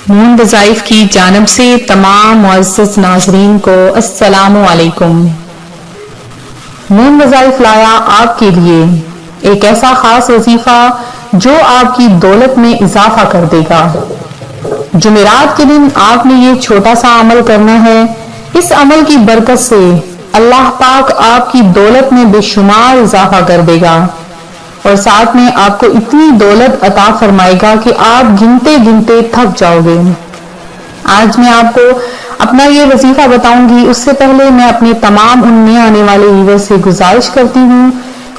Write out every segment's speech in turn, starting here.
مون وظائف کی جانب سے تمام معزز ناظرین کو السلام علیکم۔ مون وظائف لایا آپ کے لیے ایک ایسا خاص وظیفہ جو آپ کی دولت میں اضافہ کر دے گا۔ جمعرات کے دن آپ نے یہ چھوٹا سا عمل کرنا ہے۔ اس عمل کی برکت سے اللہ پاک آپ کی دولت میں بے شمار اضافہ کر دے گا اور ساتھ میں آپ کو اتنی دولت عطا فرمائے گا کہ آپ گنتے گنتے تھک جاؤ گے۔ آج میں آپ کو اپنا یہ وظیفہ بتاؤں گی، اس سے پہلے میں اپنے تمام ان نئے آنے والے ویورز سے گزارش کرتی ہوں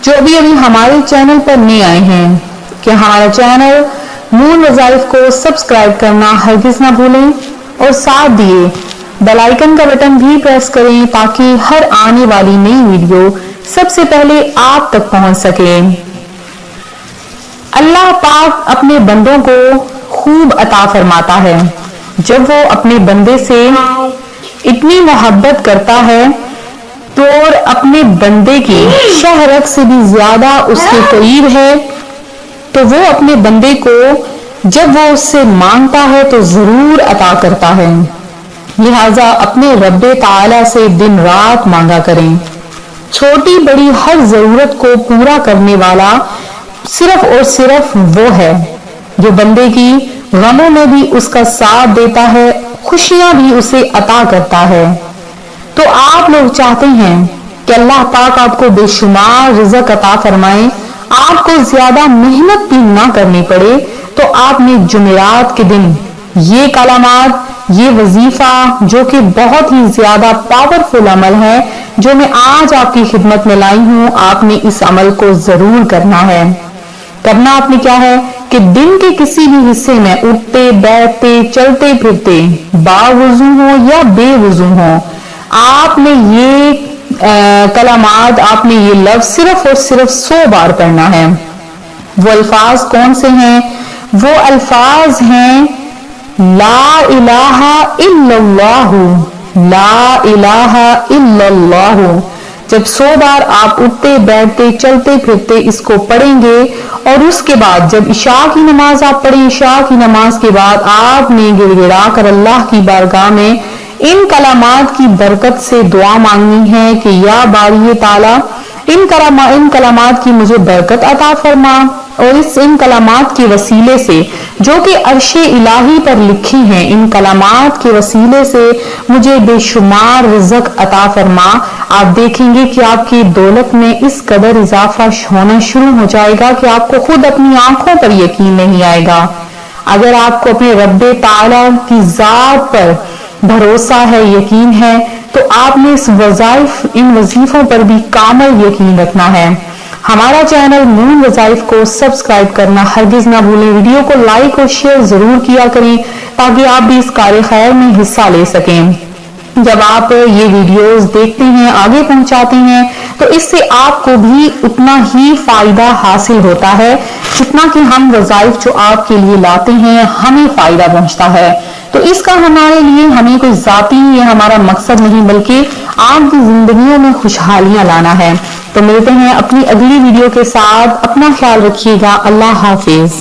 جو ابھی ہمارے چینل پر نئے آئے ہیں کہ ہمارا چینل مون وظائف کو سبسکرائب کرنا ہرگز نہ بھولیں اور ساتھ دیے بیل آئیکن کا بٹن بھی پریس کریں تاکہ ہر آنے والی نئی ویڈیو سب سے پہلے آپ تک پہنچ سکے۔ اللہ پاک اپنے بندوں کو خوب عطا فرماتا ہے۔ جب وہ اپنے بندے سے اتنی محبت کرتا ہے تو اور اپنے بندے کی شہرت سے بھی زیادہ اس کے قریب ہے تو وہ اپنے بندے کو جب وہ اس سے مانگتا ہے تو ضرور عطا کرتا ہے۔ لہذا اپنے رب تعالی سے دن رات مانگا کریں۔ چھوٹی بڑی ہر ضرورت کو پورا کرنے والا صرف اور صرف وہ ہے جو بندے کی غموں میں بھی اس کا ساتھ دیتا ہے، خوشیاں بھی اسے عطا کرتا ہے۔ تو آپ لوگ چاہتے ہیں کہ اللہ پاک آپ کو بے شمار رزق عطا فرمائے، آپ کو زیادہ محنت بھی نہ کرنی پڑے، تو آپ نے جمعرات کے دن یہ کلمات، یہ وظیفہ جو کہ بہت ہی زیادہ پاورفل عمل ہے جو میں آج آپ کی خدمت میں لائی ہوں، آپ نے اس عمل کو ضرور کرنا ہے۔ کرنا آپ نے کیا ہے کہ دن کے کسی بھی حصے میں اٹھتے بیٹھتے چلتے پھرتے باوضو ہو یا بے وضو ہو، آپ نے یہ کلمات، آپ نے یہ لفظ صرف اور صرف 100 بار پڑھنا ہے۔ وہ الفاظ کون سے ہیں؟ وہ الفاظ ہیں لا الہ الا اللہ، لا الہ الا اللہ۔ جب 100 بار آپ اٹھتے بیٹھتے چلتے پھرتے اس کو پڑھیں گے اور اس کے بعد جب عشاء کی نماز آپ پڑھیں، عشاء کی نماز کے بعد آپ نے گڑ گڑا کر اللہ کی بارگاہ میں ان کلمات کی برکت سے دعا مانگنی ہے کہ یا باری تعالی ان کلمات کی مجھے برکت عطا فرما، اور ان کلمات کے وسیلے سے جو کہ عرش الہی پر لکھی ہیں، ان کلمات کے وسیلے سے مجھے بے شمار رزق عطا فرما۔ آپ دیکھیں گے کہ آپ کی دولت میں اس قدر اضافہ ہونا شروع ہو جائے گا کہ آپ کو خود اپنی آنکھوں پر یقین نہیں آئے گا۔ اگر آپ کو اپنے رب تعالی کی ذات پر بھروسہ ہے، یقین ہے، تو آپ نے ان وظیفوں پر بھی کامل یقین رکھنا ہے۔ ہمارا چینل مون وظائف کو سبسکرائب کرنا ہرگز نہ بھولیں، ویڈیو کو لائک اور شیئر ضرور کیا کریں تاکہ آپ بھی اس کار خیر میں حصہ لے سکیں۔ جب آپ یہ ویڈیوز دیکھتے ہیں، آگے پہنچاتے ہیں، تو اس سے آپ کو بھی اتنا ہی فائدہ حاصل ہوتا ہے جتنا کہ ہم وظائف جو آپ کے لیے لاتے ہیں ہمیں فائدہ پہنچتا ہے۔ تو اس کا ہمارے لیے ہمیں کوئی ذاتی یہ ہمارا مقصد نہیں بلکہ آپ کی زندگیوں میں خوشحالیاں لانا ہے۔ تو ملتے ہیں اپنی اگلی ویڈیو کے ساتھ، اپنا خیال رکھیے گا، اللہ حافظ۔